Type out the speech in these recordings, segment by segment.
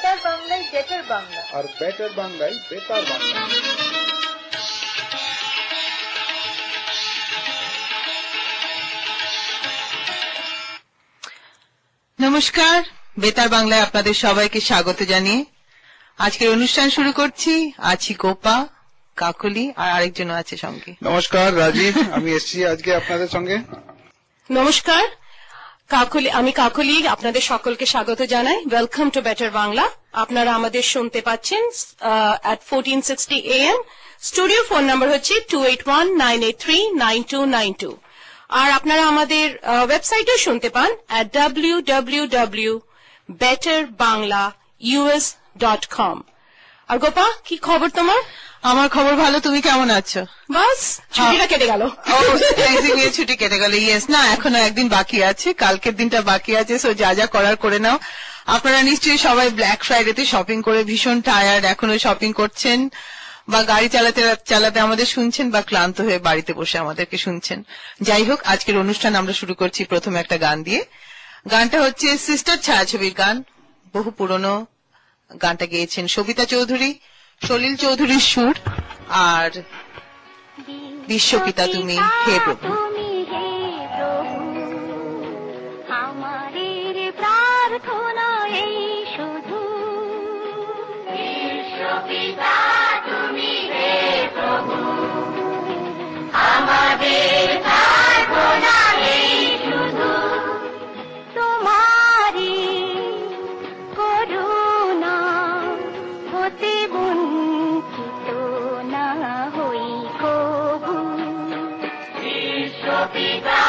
বেতার বাংলায় বেটার বাংলা, আর বেটার বাংলায় বেতার বাংলা। নমস্কার, বেতার বাংলায় আপনাদের সবাইকে স্বাগত জানিয়ে আজকের অনুষ্ঠান শুরু করছি। আছি গোপা, কাকলি আর আরেকজন আছে সঙ্গে। নমস্কার, রাজীব, আমি এসেছি আজকে আপনাদের সঙ্গে। নমস্কার, আমি কাকলি, আপনাদের সকলকে স্বাগত জানাই। Welcome to better Bangla. আপনারা আমাদের শুনতে পাচ্ছেন at 1460 AM। Studio phone number হচ্ছে 2819839292। আর আপনারা আমাদের ওয়েবসাইটেও শুনতে পান at www.betterbanglaus.com। আর গোপা, কি খবর তোমার? আমার খবর ভালো, তুমি কেমন আছো? বাস ছুটিটা কেটে গেল। ছুটি কেটে গেল। ইয়েস, না এখনো একদিন বাকি আছে, কালকের দিনটা বাকি আছে। সো যা যা করার করে নাও। আপনারা নিশ্চয়ই সবাই ব্ল্যাক ফ্রাইডেতে শপিং করে ভীষণ টায়ার্ড, এখনো শপিং করছেন বা গাড়ি চালাতে চালাতে আমাদের শুনছেন বা ক্লান্ত হয়ে বাড়িতে বসে আমাদেরকে শুনছেন। যাই হোক, আজকের অনুষ্ঠান আমরা শুরু করছি প্রথমে একটা গান দিয়ে। গানটা হচ্ছে সিস্টার ছায়াছবির গান, বহু পুরনো। গানটা গেয়েছেন সবিতা চৌধুরী, সলিল চৌধুরীর সুর, আর বিশ্বপিতা তুমি হে প্রভু। আমাদের প্রার্থনা এই শুধু, বিশ্বপিতা তুমি হে প্রভু, আমাদের প্রার্থনা এই শুধু, তোমারি করুণা হতে বঞ্চিত না হই কভু, বিশ্বপিতা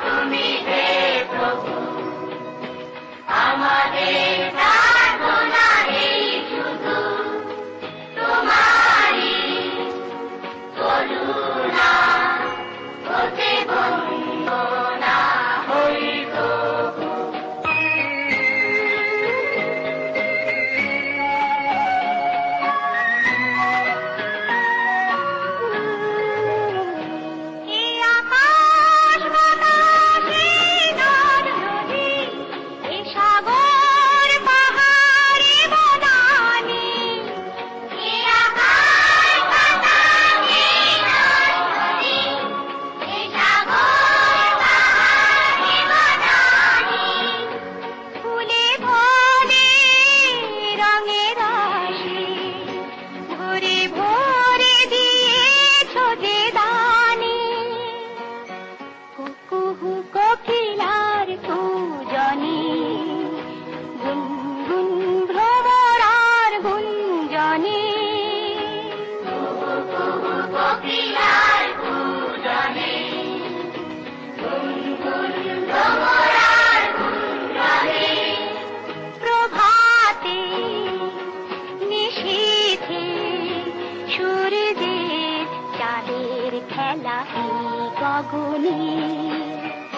তুমি হে প্রভু, আমাদের প্রার্থনা এই শুধু, তোমারি করুণা হতে বঞ্চিত না হই কভু।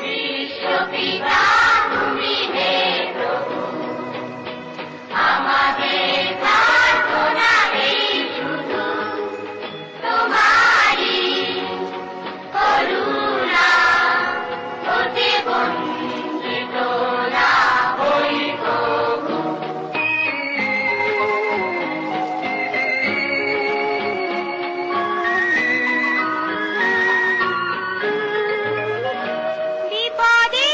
বিশ্বপিতা তুমি হে প্রভু, আমাদের প্রার্থনা এই শুধু, তোমারি করুণা হতে বঞ্চিত না হই কভু। বিপদে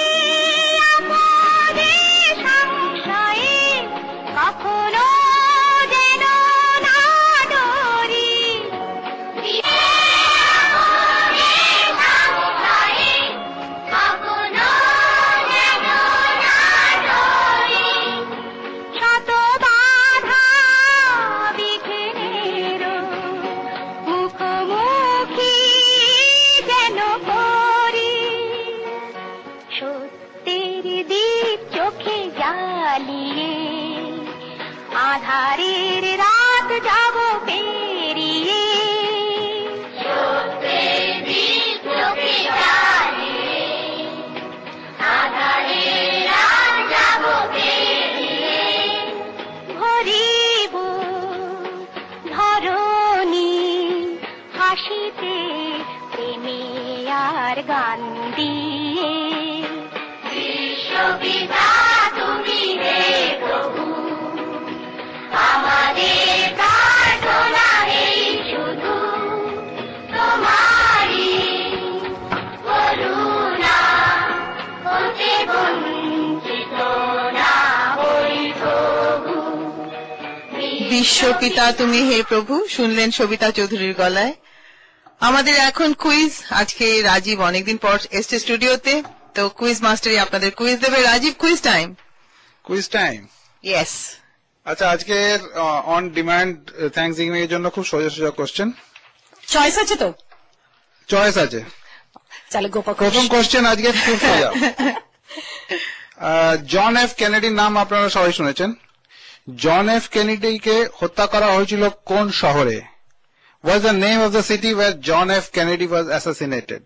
আধারের রাত যাব পেরিয়ে, সত্যের দীপ চোখে জ্বালিয়ে, আধারের রাত যাব পেরিয়ে, ভরিব ধরণী হাসিতে প্রেমে আর গান দিয়ে, বিশ্বপিতা তুমি হে প্রভু, আমাদের প্রার্থনা এই শুধু তোমারই করুণা হতে বঞ্চিত না হই প্রভু। বিশ্বপিতা তুমি হে প্রভু, শুনলেন সবিতা চৌধুরীর গলায়। আমাদের এখন কুইজ। আজকে রাজীব অনেকদিন পর এসছে স্টুডিওতে, তো কুইজ মাস্টারই আপনাদের কুইজ দেবে। Rajiv, quiz time. Quiz time. Yes. আচ্ছা, আজকে অন ডিমান্ড থ্যাংকস গিভিং এর জন্য খুব সোজা সোজা কোশ্চেন। চয়েস আছে তো? চয়েস আছে। চলো গোপা প্রথম কোশ্চেন আজকে খুব সোজা। জন এফ কেনেডির নাম আপনারা সবাই শুনেছেন। জন এফ কেনেডিকে হত্যা করা হয়েছিল কোন শহরে? What's the name of the city where John F. Kennedy was assassinated?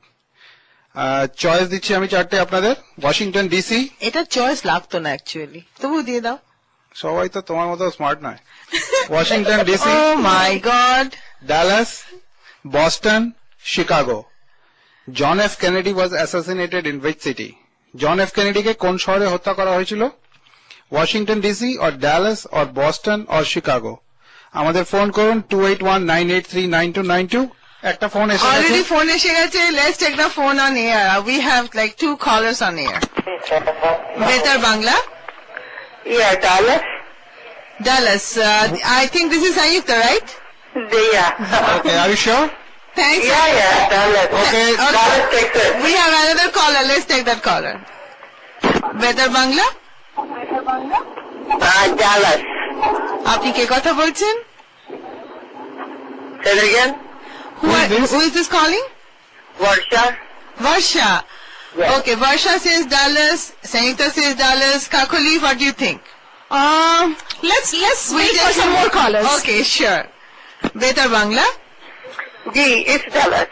Choice দিচ্ছি আমি চারটে আপনাদের। Washington DC. এটা চয়েস লাগতো না অ্যাকচুয়ালি, তবু দিয়ে দাও। সবাই তো তোমার মতো স্মার্ট নয়। Washington DC, oh my God. Dallas, Boston, Chicago. John F Kennedy was assassinated in which city? John F কেনেডিকে কোন শহরে হত্যা করা হয়েছিল? Washington DC or Dallas or Boston or Chicago. আমাদের ফোন করুন 2819839292। একটা ফোন এসে অলরেডি গেছে। ফোন এসে গেছে। Let's take the phone on air. We have like 2 callers on air. Betar Bangla. Yeah, Dallas. Dallas. I think this is Ayukta, right? Yeah. Okay, are you sure? Thanks. Yeah, Dallas. Okay. Dallas, Texas. We have another caller. Let's take that caller. বেতার Bangla. Dallas. আপনি কে কথা বলছেন? Say it again. Who is this calling? Varsha. Varsha. Yes. Okay, Varsha says Dallas. Sangeeta says Dallas. Kakoli, what do you think? let's wait for some more callers. Okay, sure. বেতার Bangla. G, it's Dallas.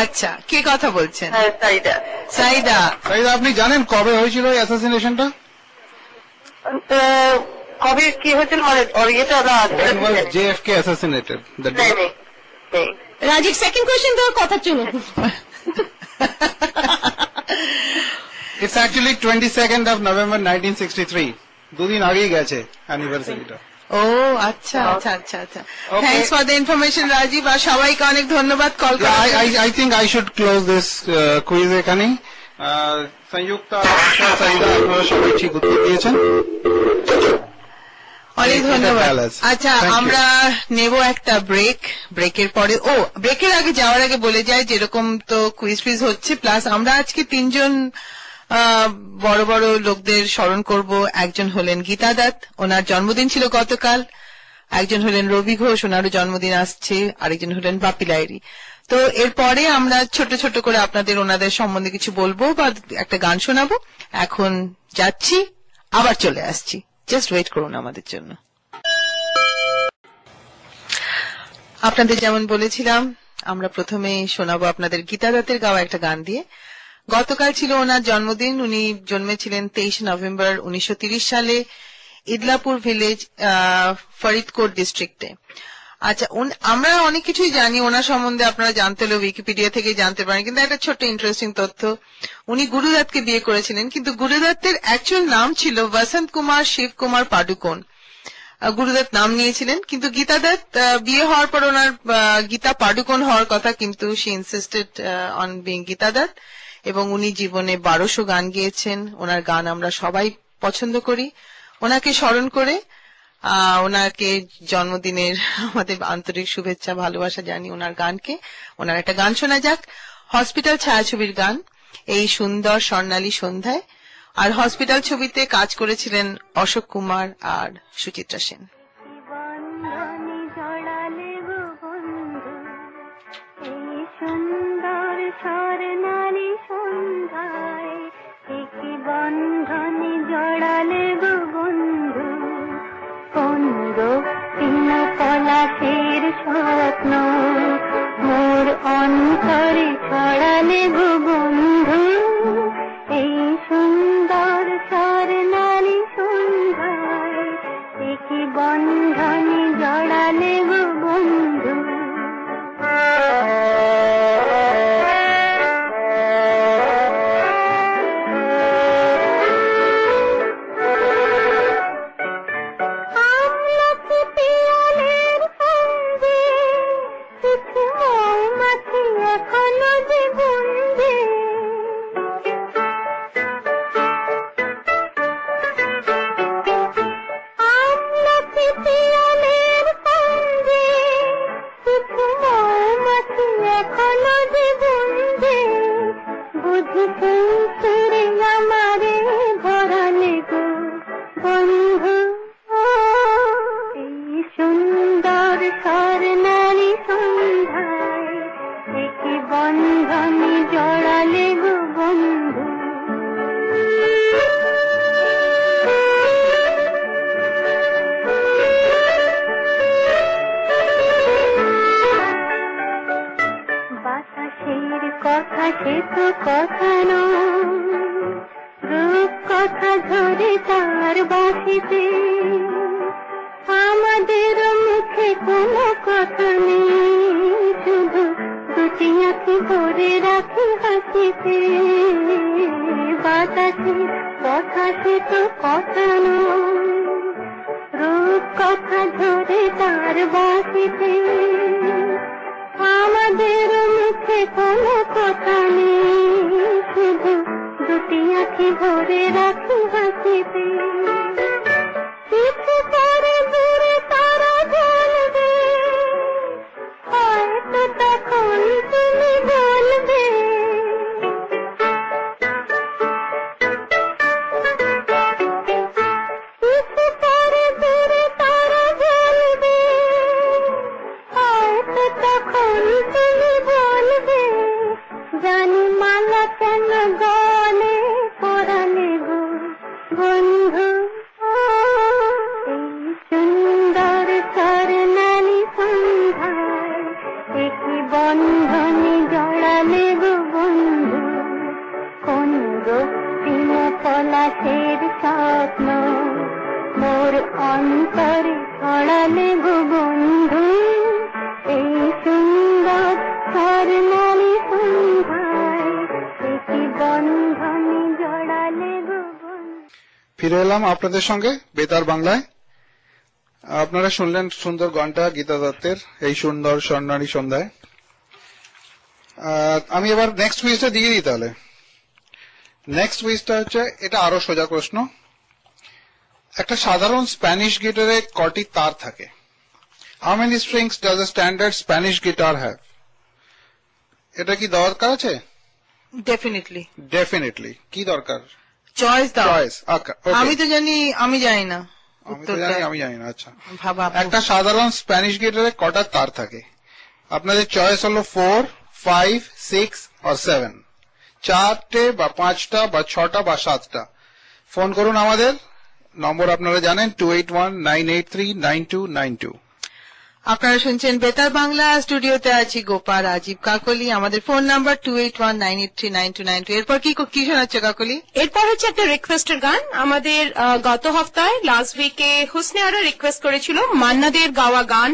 আচ্ছা, কে কথা বলছেন? Saida. Saida. Saida, আপনি জানেন কবে হয়েছিল এই অ্যাসাসিনেশনটা? কবে কি হয়েছিল মানে ওর ইয়েটা না When was JFK assassinated? The নেই day? নেই রাজীব, সেকেন্ড কোয়েশ্চেন তো কথা শুনো। It's actually 22nd of November 1963. দুদিন আগেই গেছে অ্যানিভার্সারিটা। ও আচ্ছা আচ্ছা আচ্ছা আচ্ছা। Okay. Thanks for the information Rajiv, আর সবাইকে অনেক ধন্যবাদ কল করার জন্য। I think I should close this quiz এখানেই। সংযুক্তা, সাইদা, আপনারা সবাই ঠিক উত্তর দিয়েছেন। অনেক এটা ধন্যবাদ। balance. আচ্ছা, Thank you. আমরা নেব একটা ব্রেক। ব্রেকের পরে ব্রেকের আগে যাওয়ার আগে বলে যাই, যেরকম তো কুইজ টুইজ হচ্ছে, প্লাস আমরা আজকে 3 জন বড় বড় লোকদের স্মরণ করব। একজন হলেন গীতা দত্ত, ওনার জন্মদিন ছিল গতকাল। একজন হলেন রবি ঘোষ, ওনারও জন্মদিন আসছে। আরেকজন হলেন বাপি লাহিড়ী। তো এরপরে আমরা ছোট ছোট করে আপনাদের ওনাদের সম্বন্ধে কিছু বলবো বা একটা গান শোনাবো। এখন যাচ্ছি, আবার চলে আসছি। জাস্ট ওয়েট করুন আমাদের জন্য। আপনাদের যেমন বলেছিলাম, আমরা প্রথমে শোনাবো আপনাদের গীতা দত্তের গাওয়া একটা গান দিয়ে। গতকাল ছিল ওনার জন্মদিন। উনি জন্মেছিলেন 23 নভেম্বর 1930 সালে ইদলাপুর ভিলেজ, ফরিদকোট ডিস্ট্রিক্টে। আচ্ছা, আমরা অনেক কিছুই জানি ওনার সম্বন্ধে। আপনারা জানতে হলে উইকিপিডিয়া থেকে জানতে পারেন, কিন্তু একটা ছোট্ট ইন্টারেস্টিং তথ্য, উনি গুরুদত্তকে বিয়ে করেছিলেন, কিন্তু গুরুদত্তের অ্যাকচুয়াল নাম ছিল বসন্ত কুমার শিব কুমার পাডুকোন। গুরুদত্ত নাম নিয়েছিলেন, কিন্তু গীতা দত্ত বিয়ে হওয়ার পর ওনার গীতা পাডুকোন হওয়ার কথা, কিন্তু she insisted on being Gita Dutta. এবং উনি জীবনে 1200 গান গেয়েছেন। ওনার গান আমরা সবাই পছন্দ করি। ওনাকে স্মরণ করে ওনাকে জন্মদিনের আমাদের আন্তরিক শুভেচ্ছা ভালোবাসা জানি ওনার গানকে। ওনার একটা গান শোনা যাক, হসপিটাল ছায়াছবির গান, এই সুন্দর স্বর্ণালী সন্ধ্যায়। আর হসপিটাল ছবিতে কাজ করেছিলেন অশোক কুমার আর সুচিত্রা সেন। বন্ধনে জড়ালে গো বন্ধু, এই সুন্দর স্বর্ণালী সন্ধ্যায়। একই বন্ধনে জড়ালে গো বন্ধু, কোন রক্তিম পলাশের স্বপ্ন মোর অন্তরে ছড়ালে গো বন্ধু। এই সুন্দর স্বর্ণালী সন্ধ্যায়, একই বন্ধনে জড়ালে গো বন্ধু। আমলকি পিয়া ভীষণ সুরে আমারে ভরালে গো বন্ধু এই সুন্দর স্বর্ণালী সন্ধ্যায় একে বন্ধনে জড়ালে গো বন্ধু বাতাসের কথা সে তো কথা নয় রূপ কথা ধরে তার বাঁশিতে আমাদের মুখে কোনো কথা নেই শুধু দুটি আঁখি ভরে রাখি হাসিতে বাতাসের কথা সে তো কথা নয় রূপ কথা ধরে তার বাঁশিতে আমাদের মুখে কোনো কথা নেই শুধু দুটি আঁখি ভরে রাখি হাসিতে কিছু পরে দূরে তারা জ্বলবে হয়তো তখন তুমি বলবে কিছু পরে দূরে তারা জ্বলবে হয়তো তখন তুমি বলবে জানি মালা কেন গলে পরালে গো বন্ধু এই সুন্দর স্বর্ণালী সন্ধ্যায় একই বন্ধনে জড়ালে গো বন্ধু কোন রক্তিম পলাশের স্বপ্ন মোর অন্তরে ছড়ালে গো বন্ধু এই সুন্দর স্বর্ণালী সন্ধ্যায় একই বন্ধনে জড়ালে গো বন্ধু। ফিরে এলাম আপনাদের সঙ্গে বেতার বাংলায়। আপনারা শুনলেন সুন্দর গানটা গীতা দত্তের এই সুন্দর স্বর্ণালী সন্ধ্যায়। আমি এবার নেক্সট কুইজটা দিয়ে দিই তাহলে। নেক্সট কুইজটা হচ্ছে, এটা আরো সোজা প্রশ্ন। একটা সাধারণ স্প্যানিশ গিটারে কটি তার থাকে? How many strings does a standard Spanish guitar have? এটা কি দরকার আছে? Definitely definitely. কি দরকার? চয়েস দাও। চয়েস। আমি তো জানি, আমি জানি না আমি জানি না। আচ্ছা, ভাবা একটা সাধারণ স্প্যানিশ গিটারে কটা তার থাকে? আপনাদের চয়েস হলো 4, 5, 6 আর 7। 4টে বা 5টা বা 6টা বা 7টা। ফোন করুন আমাদের নম্বর আপনারা জানেন 2819839292। আপনারা শুনছেন বেতার বাংলা। স্টুডিওতে আছি গোপা রাজীব কাকলি। আমাদের ফোন নাম্বার 2819839292। এরপর কি শোনাচ্ছে কাকলি? এরপর হচ্ছে একটা রিকোয়েস্টের গান। আমাদের গত হপ্তায় লাস্ট উইকে হুসনে আরা রিকোয়েস্ট করেছিল মান্নাদের গাওয়া গান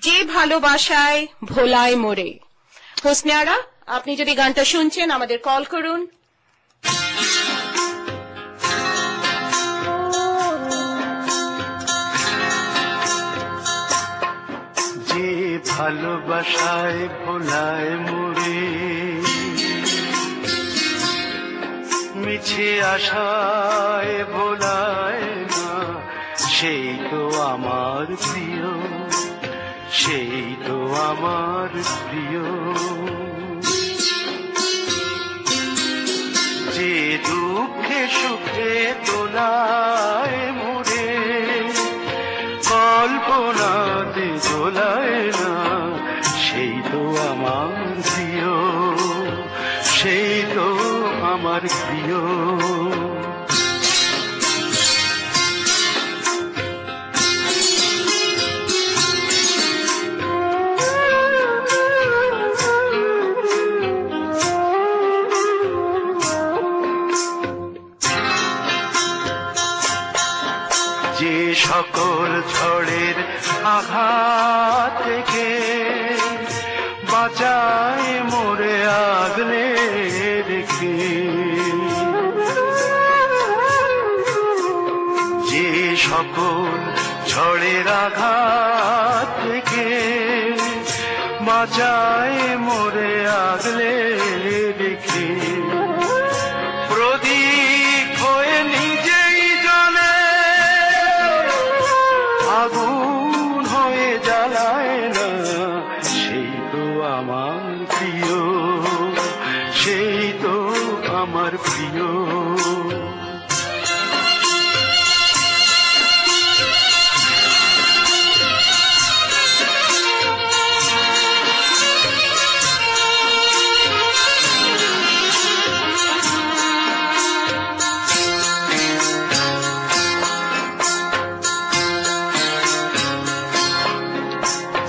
যে ভালোবাসায় ভোলায় মোরে। হুসনে আরা, আপনি যদি গানটা শুনছেন আমাদের কল করুন। যে ভালোবাসায় ভোলায় মোরে মিছে আশায় ভোলায় না, সেই তো আমার প্রিয়, সেই তো আমার প্রিয়। যে দুঃখে সুখে দোলায় মোরে কল্পনাতে দোলায় না, সেই তো আমার প্রিয়, সেই তো আমার প্রিয়। যে সকল ঝড়ের আঘাত থেকে বাঁচায় মোরে আগলে রেখে, যে সকল ঝড়ের আঘাত থেকে বাঁচায় মোরে আগলে রেখে, প্রদীপ হয়ে নিজেই জানে আগুন হয়ে জ্বালায় না, সেই তো আমার প্রিয়, সেই তো আমার প্রিয়।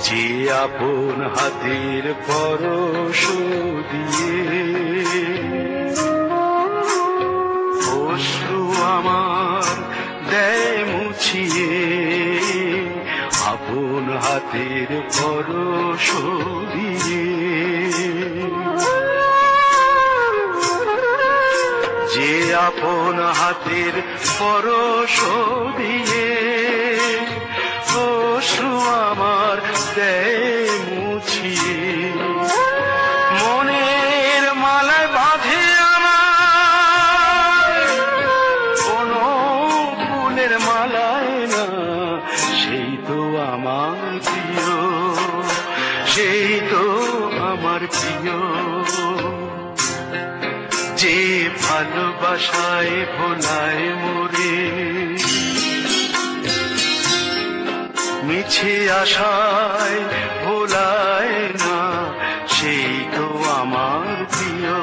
যে আপন হাতের পরশ দিয়ে অশ্রু আমার দেয় মুছিয়ে, আপন হাতের পরশ দিয়ে যে আপন হাতের পরশ দিয়ে অশ্রু আমার দেয় মুছিয়ে, মনের মালায় বাঁধে আমার কোনো ফুলের মালায় না, সেই তো আমার প্রিয়, সেই তো আমার প্রিয়। যে ভালোবাসায় ভোলায় মোরে, মিছে আশায় ভোলায় না, সেই তো আমার প্রিয়।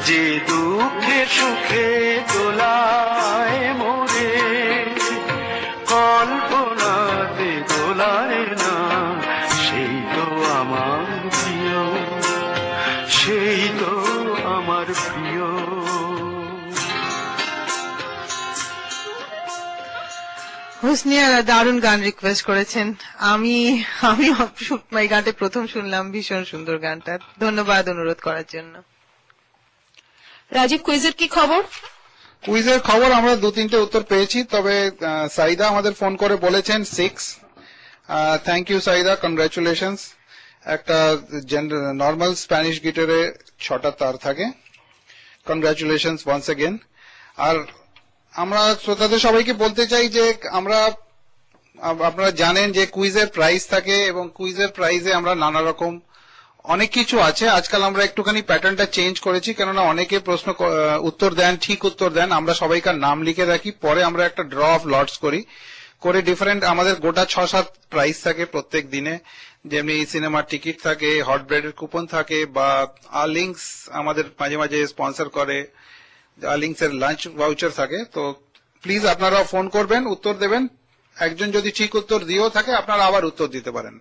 যে দুঃখে সুখে দোলায় মোরে, কল্পনাতে দোলায় না, সেই তো আমার প্রিয়, সেই তো আমার প্রিয়। হুসনিয়ারা দারুণ গান রিকোয়েস্ট করেছেন। আমি এই গানটা প্রথম শুনলাম, ভীষণ সুন্দর গানটা। ধন্যবাদ অনুরোধ করার জন্য। রাজীব, কুইজের কি খবর? কুইজের খবর আমরা 2-3টে উত্তর পেয়েছি, তবে সাইদা আমাদের ফোন করে বলেছেন 6। Thank you Saida, congratulations. একটা নর্মাল স্প্যানিশ গিটারে 6টা তার থাকে। Congratulations once again. আর আমরা শ্রোতাদের সবাইকে বলতে চাই যে আপনারা জানেন যে কুইজের প্রাইজ থাকে, এবং কুইজের প্রাইজে আমরা নানা রকম অনেক কিছু আছে। আজকাল আমরা একটুখানি প্যাটার্নটা চেঞ্জ করেছি, কেননা অনেকে প্রশ্ন উত্তর দেন, ঠিক উত্তর দেন, আমরা সবাইকার নাম লিখে রাখি, পরে আমরা একটা ড্র অফ লটস করে ডিফারেন্ট আমাদের গোটা 6-7 প্রাইজ থাকে প্রত্যেক দিনে। যেমনি সিনেমার টিকিট থাকে, হট ব্রেডের কুপন থাকে, বা আর্লিংস আমাদের মাঝে মাঝে স্পন্সর করে, আর্লিংস এর লাঞ্চ ভাউচার থাকে। তো প্লিজ আপনারা ফোন করবেন, উত্তর দেবেন। একজন যদি ঠিক উত্তর দিয়েও থাকে, আপনারা আবার উত্তর দিতে পারেন,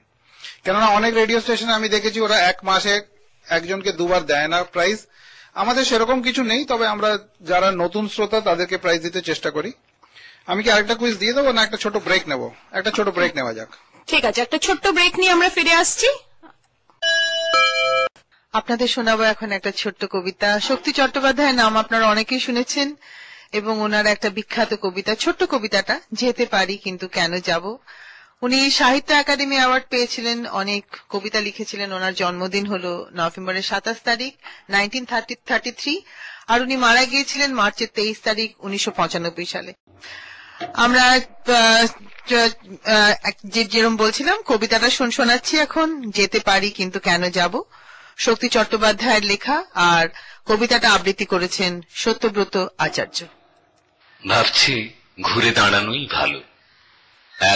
কেননা অনেক রেডিও স্টেশনে আমি দেখেছি ওরা এক মাসে একজনকে দুবার দেয় না প্রাইজ। আমাদের সেরকম কিছু নেই, তবে আমরা যারা নতুন শ্রোতা তাদেরকে প্রাইজ দিতে চেষ্টা করি। আমি কি আরেকটা কুইজ দিয়ে দেবো, না একটা ছোট ব্রেক নেব? একটা ছোট ব্রেক নেওয়া যাক। ঠিক আছে, একটা ছোট্ট ব্রেক নিয়ে আমরা ফিরে আসছি। আপনাদের শোনাবো এখন একটা ছোট্ট কবিতা। শক্তি চট্টোপাধ্যায়ের নাম আপনারা অনেকেই শুনেছেন, এবং ওনার একটা বিখ্যাত কবিতা, ছোট্ট কবিতাটা যেতে পারি কিন্তু কেন যাব। উনি সাহিত্য একাডেমি অ্যাওয়ার্ড পেয়েছিলেন, অনেক কবিতা লিখেছিলেন। ওনার জন্মদিন হলো নভেম্বরের 27 তারিখ 1933, আর উনি মারা গিয়েছিলেন মার্চের 23 তারিখ 1995 সালে। আমরা যেরকম বলছিলাম, কবিতাটা শোনাচ্ছি এখন, যেতে পারি কিন্তু কেন যাব, শক্তি চট্টোপাধ্যায়ের লেখা, আর কবিতাটা আবৃত্তি করেছেন সত্যব্রত আচার্য। ভাবছি ঘুরে দাঁড়ানোই ভালো,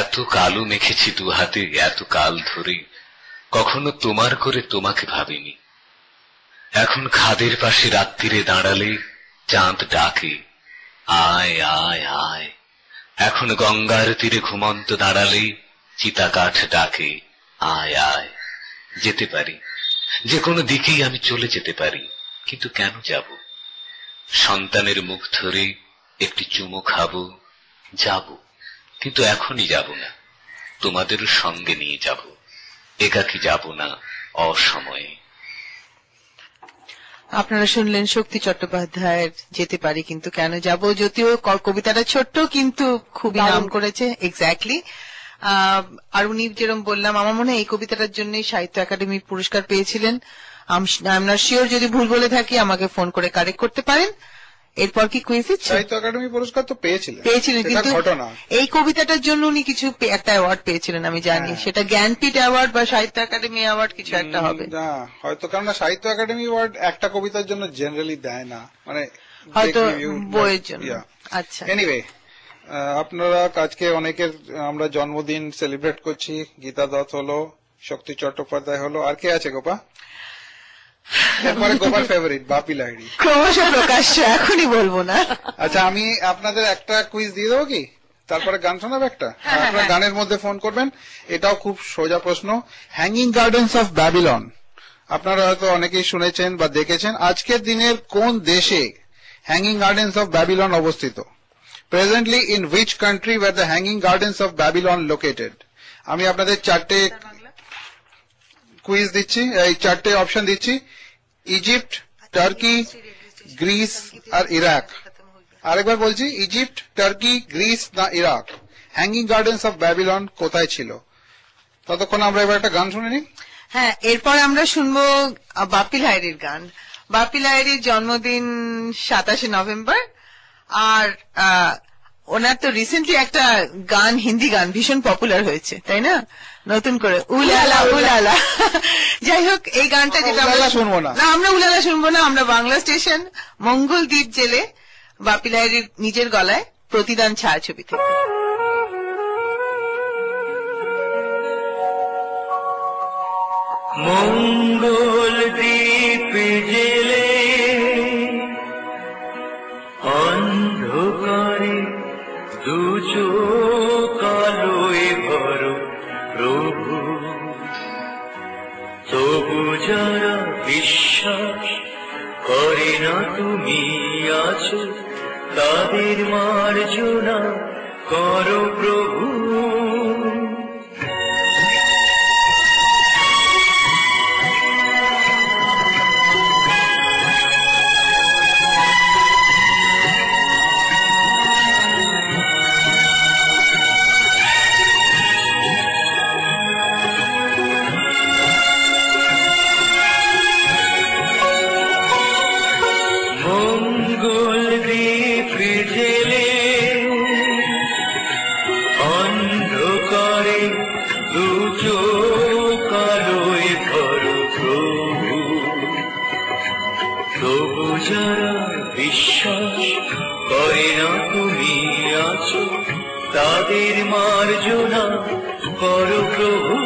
এত কালো মেখেছি দু হাতে এত কাল ধরে, কখনো তোমার করে তোমাকে ভাবিনি। এখন খাদের পাশে রাত্রিরে দাঁড়ালে চাঁদ ডাকে, আয় আয় আয়। এখন গঙ্গার তীরে ঘুমন্ত দাঁড়ালে চিতাকাঠ ডাকে, আয় আয়। যেতে পারি, যে কোনো দিকেই আমি চলে যেতে পারি, কিন্তু কেন যাব? সন্তানের মুখ ধরে একটি চুমো খাবো, যাব, কিন্তু এখনই যাব না, তোমাদের সঙ্গে নিয়ে যাব, একাকী যাব না অসময়ে। আপনারা শুনলেন শক্তি চট্টোপাধ্যায়ের যেতে পারি কিন্তু কেন যাব। যদিও কবিতাটা ছোট্ট, কিন্তু খুবই নাম করেছে। এক্স্যাক্টলি। আর উনি যেরকম বললাম, আমার মনে হয় এই কবিতাটার জন্যই সাহিত্য একাডেমি পুরস্কার পেয়েছিলেন। আই এম নট শিওর, যদি ভুল বলে থাকি আমাকে ফোন করে কারেক্ট করতে পারেন। এরপর কি কুইজ দিচ্ছে? সাহিত্য একাডেমি পুরস্কার তো পেয়েছিলেন, পেয়েছিলেন, সেটা কিন্তু ঘটনা। এই কবিতাটার জন্য উনি কিছু একটা অ্যাওয়ার্ড পেয়েছিলেন আমি জানি, সেটা জ্ঞানপীঠ অ্যাওয়ার্ড বা সাহিত্য একাডেমি অ্যাওয়ার্ড কিছু একটা হবে না হয়তো, কারণ সাহিত্য একাডেমি অ্যাওয়ার্ড একটা কবিতার জন্য জেনারেলি দেয় না, মানে হয়তো বইয়ের জন্য। আচ্ছা, এনিওয়ে আপনারা আজকে অনেকের আমরা জন্মদিন সেলিব্রেট করছি। গীতা দত্ত হলো, শক্তি চট্টোপাধ্যায় হলো, আর কে আছে গোপা? এরপরে গোপার ফেভারিট বাপি লাহিড়ী, ক্রমশ প্রকাশ্য, এখনই বলবো না। আচ্ছা আমি আপনাদের একটা কুইজ দিয়ে দেবো কি, তারপরে গান শোনাবো একটা, আপনারা গানের মধ্যে ফোন করবেন। এটাও খুব সোজা প্রশ্ন। হ্যাঙ্গিং গার্ডেন্স অফ ব্যাবিলন আপনারা হয়তো অনেকেই শুনেছেন বা দেখেছেন। আজকের দিনের কোন দেশে হ্যাঙ্গিং গার্ডেন্স অফ ব্যাবিলন অবস্থিত? Presently in which country were the hanging gardens of Babylon located? আমি আপনাদের চারটে কুইজ দিচ্ছি, এই চারটে অপশন দিচ্ছি: ইজিপ্ট, টার্কি, গ্রিস আর ইরাক। আরেকবার বলছি, ইজিপ্ট, টার্কি, গ্রিস না Iraq. Hanging gardens of Babylon কোথায় ছিল? ততক্ষণ আমরা এবার একটা গান শুনে নিই। হ্যাঁ, এরপর আমরা শুনবো বাপি লাহিড়ীর গান। বাপি লাহিড়ীর জন্মদিন 27শে নভেম্বর, আর ওনার তো রিসেন্টলি একটা গান, হিন্দি গান ভীষণ পপুলার হয়েছে, তাই না? নতুন করে উলালা উলালা। যাই হোক, এই গানটা যেটা আমরা শুনবো না, আমরা উলালা শুনবো না, আমরা বাংলা স্টেশন মঙ্গলদ্বীপ জেলে বাপি লাহিড়ীর নিজের গলায় প্রতিদান ছায়াছবি থেকে। মঙ্গলদ্বীপ জেলে অন্ধকারে দু চোখ আলোয় ভরো প্রভু, তবু যারা বিশ্বাস করে না তুমি আছো, তাদের মার্জনা করো প্রভু। তাদের মার্জনা করো প্রভু।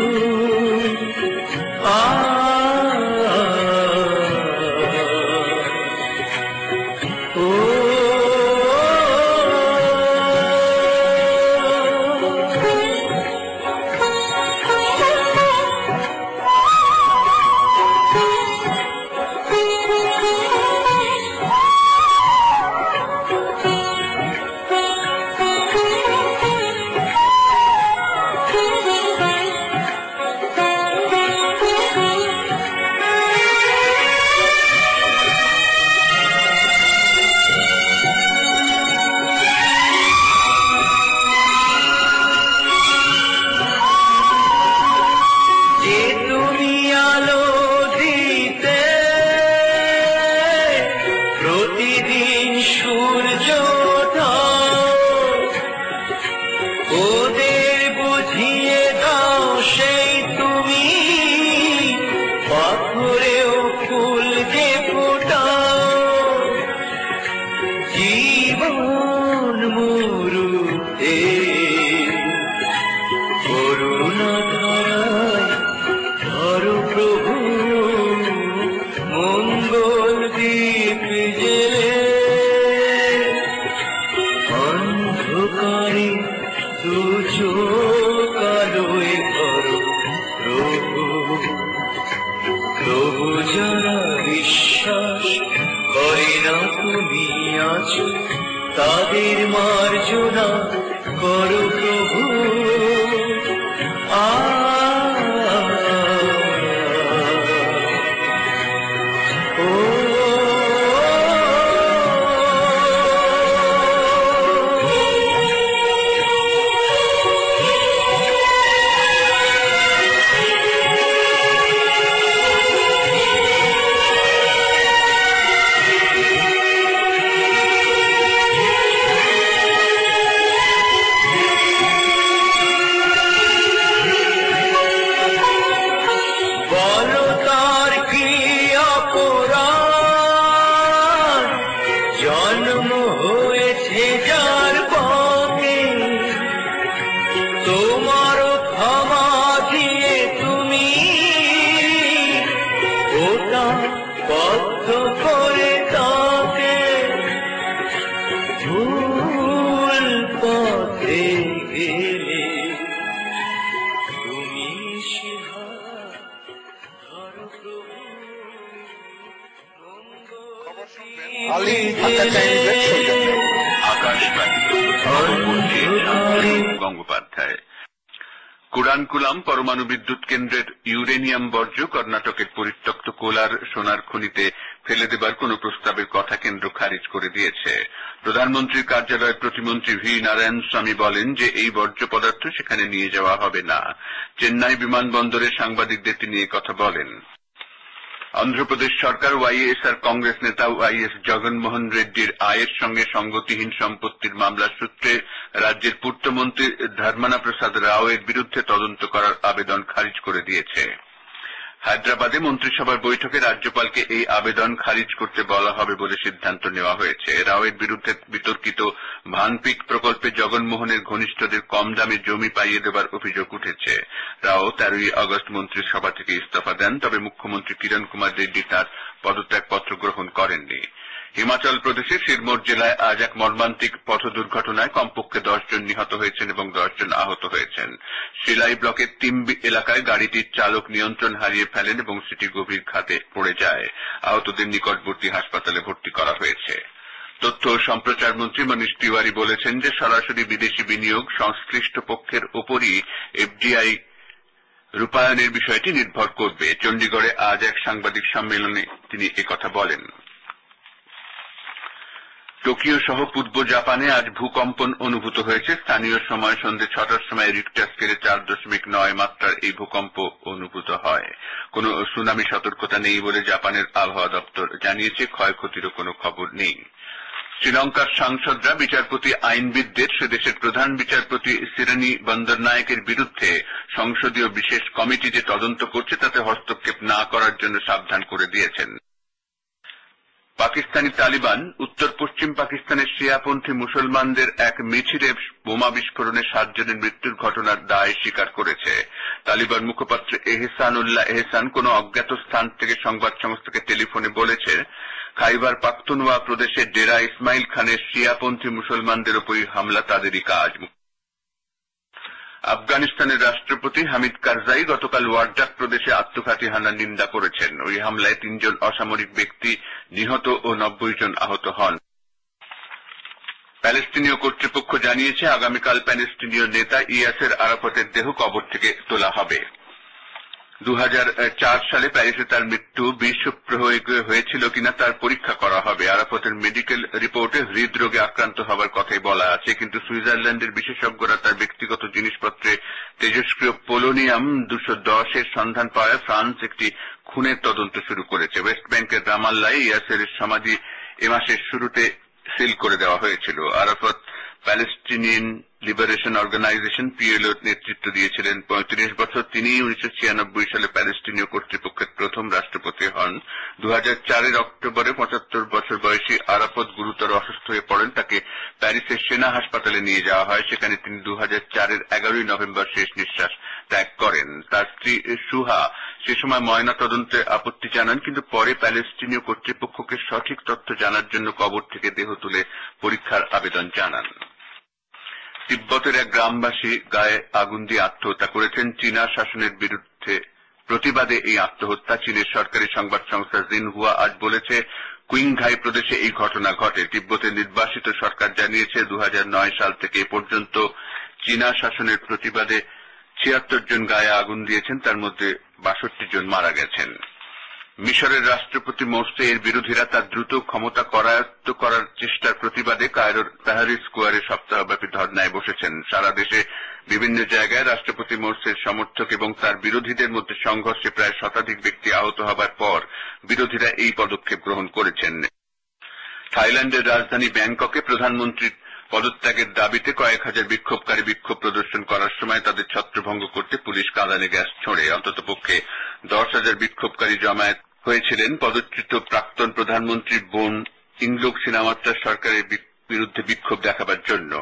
তাদের মার্জনা করো প্রভু। বদ্ধ করে তাকে ভুল পথে গেলে তুমি সে হাত ধরো প্রভু আলী ঢাকা টাইমস শুনবেন। আকাশবাণী গঙ্গোপাধ্যায়। কুড়ানকুলাম পরমাণু বিদ্যুৎ কেন্দ্রের ইউরেনিয়াম বর্জ্য কর্ণাটকের পরিত্যক্ত কোলার সোনার খনিতে ফেলে দেবার কোন প্রস্তাবের কথা কেন্দ্র খারিজ করে দিয়েছে। প্রধানমন্ত্রীর কার্যালয়ের প্রতিমন্ত্রী ভি নারায়ণ স্বামী বলেন যে এই বর্জ্য পদার্থ সেখানে নিয়ে যাওয়া হবে না। চেন্নাই বিমানবন্দরে সাংবাদিকদের তিনি কথা বলেন। অন্ধ্রপ্রদেশ সরকার ওয়াইএসআর কংগ্রেস নেতা ওয়াইএস জগনমোহন রেড্ডির আয়ের সঙ্গে সঙ্গতিহীন সম্পত্তির মামলার সূত্রে রাজ্যের পূর্তমন্ত্রী ধর্মনা প্রসাদ রাও এর বিরুদ্ধে তদন্ত করার আবেদন খারিজ করে দিয়েছে। হায়দ্রাবাদে মন্ত্রিসভার বৈঠকে রাজ্যপালকে এই আবেদন খারিজ করতে বলা হবে বলে সিদ্ধান্ত নেওয়া হয়েছে। রাওয়ের বিরুদ্ধে বিতর্কিত ভানপিক প্রকল্পে জগনমোহনের ঘনিষ্ঠদের কম দামে জমি পাইয়ে দেবার অভিযোগ উঠেছে। রাও 13ই আগস্ট মন্ত্রিসভা থেকে ইস্তফা দেন, তবে মুখ্যমন্ত্রী কিরণ কুমার রেড্ডি তার পদত্যাগপত্র গ্রহণ করেননি। হিমাচল প্রদেশের সিরমোর জেলায় আজ এক মর্মান্তিক পথ দুর্ঘটনায় কমপক্ষে 10 জন নিহত হয়েছেন এবং 10 জন আহত হয়েছেন। শিলাই ব্লকের তিম্বি এলাকায় গাড়িটির চালক নিয়ন্ত্রণ হারিয়ে ফেলেন এবং সেটি গভীর খাদে পড়ে যায়। আহতদের নিকটবর্তী হাসপাতালে ভর্তি করা হয়েছে। তথ্য ও সম্প্রচার মন্ত্রী মনীষ তিওয়ারি বলেছেন যে সরাসরি বিদেশি বিনিয়োগ সংশ্লিষ্ট পক্ষের ওপরই এফডিআই রূপায়ণের বিষয়টি নির্ভর করবে। চণ্ডীগড়ে আজ এক সাংবাদিক সম্মেলনে তিনি একথা বলেন। টোকিও সহ পূর্ব জাপানে আজ ভূকম্পন অনুভূত হয়েছে। স্থানীয় সময় সন্ধ্যে 6টার সময় রিক্টার স্কেলে 4.9 মাত্রার এই ভূকম্প অনুভূত হয়। কোনো সুনামি সতর্কতা নেই বলে জাপানের আবহাওয়া দপ্তর জানিয়েছে। ক্ষয়ক্ষতিরও কোনো খবর নেই। শ্রীলঙ্কার সাংসদরা বিচারপতি আইনবিদদের সে দেশের প্রধান বিচারপতি সিরানি বন্দরনায়েকের বিরুদ্ধে সংসদীয় বিশেষ কমিটি যে তদন্ত করছে তাতে হস্তক্ষেপ না করার জন্য সাবধান করে দিয়েছেন। পাকিস্তানি তালিবান উত্তর পশ্চিম পাকিস্তানের শিয়াপন্থী মুসলমানদের এক মিছিলে বোমা বিস্ফোরণে 7 জনের মৃত্যুর ঘটনার দায় স্বীকার করেছে। তালিবান মুখপাত্র এহসানুল্লাহ এহসান কোন অজ্ঞাত স্থান থেকে সংবাদ সংস্থাকে টেলিফোনে বলেছে, খাইবার পাখতুনওয়া প্রদেশের ডেরা ইসমাইল খানের শিয়াপন্থী মুসলমানদের উপরই হামলা তাদেরই কাজ। আফগানিস্তানের রাষ্ট্রপতি হামিদ কারজাই গতকাল ওয়ারদাক প্রদেশে আত্মঘাতী হামলার নিন্দা করেছেন। ওই হামলায় 3 জন অসামরিক ব্যক্তি নিহত ও 90 জন আহত হন। প্যালেস্টিনীয় কর্তৃপক্ষ জানিয়েছে আগামীকাল প্যালেস্টিনীয় নেতা ইয়াসের আরাফাতের দেহ কবর থেকে তোলা হবে। 2004 সালে প্যারিসে তার মৃত্যু বিষপ্রয়োগে হয়েছিল কিনা তার পরীক্ষা করা হবে। আরাফাতের মেডিকেল রিপোর্টে হৃদরোগে আক্রান্ত হবার কথাই বলা আছে, কিন্তু সুইজারল্যান্ডের বিশেষজ্ঞরা তার ব্যক্তিগত জিনিসপত্রে তেজস্ক্রিয় পোলোনিয়াম 210 এর সন্ধান পাওয়ায় ফ্রান্স একটি খুনের তদন্ত শুরু করেছে। ওয়েস্ট ব্যাংকের রামাল্লায় ইয়াসেরের সমাধি এ মাসের শুরুতে সিল করে দেওয়া হয়েছিল। আরাফাত প্যালেস্টিনিয়ান লিবারেশন অর্গানাইজেশন পিএলওর নেতৃত্ব দিয়েছিলেন। 35 বছর তিনি 1996 সালে প্যালেস্টিনীয় কর্তৃপক্ষের প্রথম রাষ্ট্রপতি হন। 2004 অক্টোবরে 75 বছর বয়সী আরাফাত গুরুতর অসুস্থ হয়ে পড়েন। তাকে প্যারিসের সেনা হাসপাতালে নিয়ে যাওয়া হয়। সেখানে তিনি 2004 11 নভেম্বর শেষ নিঃশ্বাস ত্যাগ করেন। তার স্ত্রী সুহা সে সময় ময়না তদন্তে আপত্তি জানান, কিন্তু পরে প্যালেস্টিনীয় কর্তৃপক্ষকে সঠিক তথ্য জানার জন্য কবর থেকে দেহ তুলে পরীক্ষার আবেদন জানান। তিব্বতের এক গ্রামবাসী গায়ে আগুন দিয়ে আত্মহত্যা করেছেন। চীনা শাসনের বিরুদ্ধে প্রতিবাদে এই আত্মহত্যা। চীনের সরকারি সংবাদ সংস্থা জিনহুয়া আজ বলেছে কুইংঘাই প্রদেশে এই ঘটনা ঘটে। তিব্বতের নির্বাসিত সরকার জানিয়েছে 2009 সাল থেকে এ পর্যন্ত চীনা শাসনের প্রতিবাদে 76 জন গায়ে আগুন দিয়েছেন, তার মধ্যে 62 জন মারা গেছেন। মিশরের রাষ্ট্রপতি মোরসি এর বিরোধীরা তার দ্রুত ক্ষমতা করায়ত্ত করার চেষ্টার প্রতিবাদে কায়রোর তাহরির স্কোয়ারে সপ্তাহব্যাপী ধর্নায় বসেছেন। সারা দেশে বিভিন্ন জায়গায় রাষ্ট্রপতি মোরসির সমর্থক এবং তার বিরোধীদের মধ্যে সংঘর্ষে প্রায় শতাধিক ব্যক্তি আহত হবার পর বিরোধীরা এই পদক্ষেপ গ্রহণ করেছেন। থাইল্যান্ডের রাজধানী ব্যাংককে প্রধানমন্ত্রীর পদত্যাগের দাবিতে কয়েক হাজার বিক্ষোভকারী বিক্ষোভ প্রদর্শন করার সময় তাদের ছত্রভঙ্গ করতে পুলিশ কাঁদানে গ্যাস ছোড়ে। অন্ততপক্ষে 10,000 বিক্ষোভকারী জমায়েত হয়েছিলেন পদচ্যুত প্রাক্তন প্রধানমন্ত্রীর বোন ইংলোক সিনাওয়াত্রার সরকারের বিরুদ্ধে বিক্ষোভ দেখাবার জন্য।